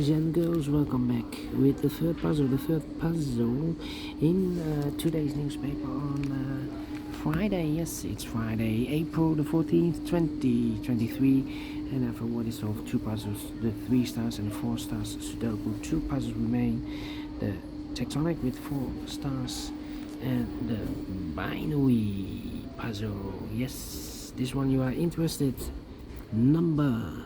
boys and girls, welcome back with the third puzzle. In today's newspaper on Friday. Yes, it's Friday, April the 14th, 2023. And for what is of 2 puzzles, the 3 stars and 4 stars Sudoku. 2 puzzles remain: the tectonic with 4 stars and the binary puzzle. Yes, this one you are interested. Number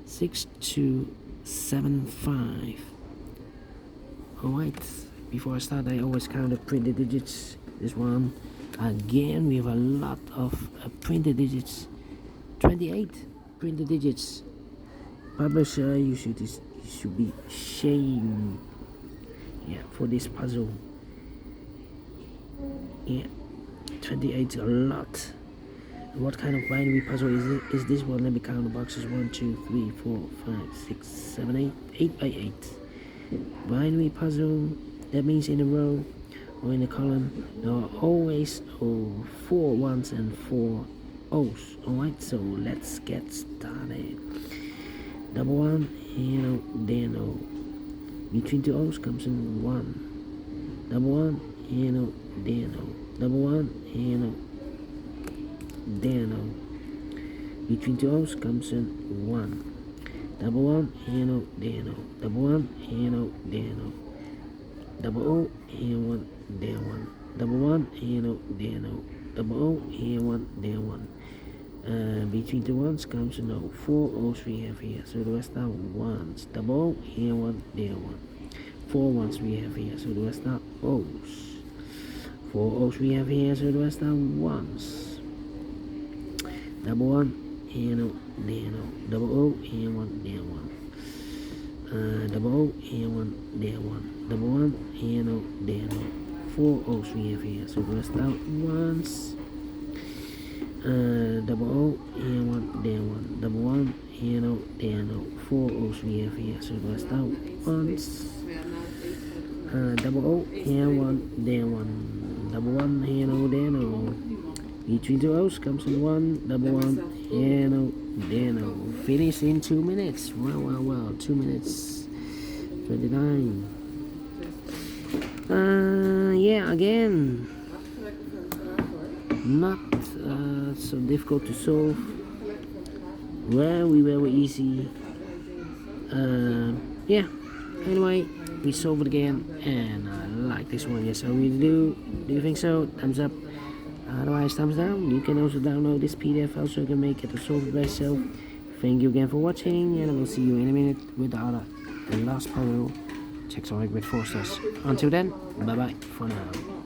6275. Alright, before I start, I always count the printed digits. This one again, we have a lot of printed digits. 28 printed digits. Publisher, you should be ashamed. Yeah, for this puzzle. Yeah, 28 is a lot. What kind of binary puzzle is this one? Let me count the boxes. 1, 2, 3, 4, 5, 6, 7, 8. 8 by 8. Binary puzzle. That means in a row or in a column there are always 4 ones and 4 O's. Alright, so let's get started. Double 1, then O. Between 2 O's comes in 1. Double 1, then O. Double 1, then O. Between 2 O's comes in 1. Double 1, then O. Double 1, then O. Double O, 1, then 1. Double 1, then O. Double O, 1, then 1. Between 2 ones comes in O. 4 O's we have here, so the rest are ones. Double O, 1, then 1. 4 ones we have here, so the rest are O's. 4 O's we have here, so the rest are ones. Double 1, then O. Double O, 1, then 1. Double O, 1, then 1. Double 1, then O. 4 O's we have here, so the rest are ones. Double O, 1, then 1. Double 1, then O. 4 O's we have here, so the rest are ones. Double O, 1, then 1. Double 1, then O. Between 2 O's comes in 1. Double 1, then O. Finish in 2 minutes. Well, 2 minutes 29. Yeah, again, not so difficult to solve. Very easy. Yeah, anyway, we solve it again, and I like this one. Yes, I really do. Do you think so? Thumbs up. Otherwise, thumbs down. You can also download this PDF file so you can make it to solve it by yourself. Thank you again for watching, and I will see you in a minute with the last puzzle. Tectonic with 4 stars. Until then, bye bye for now.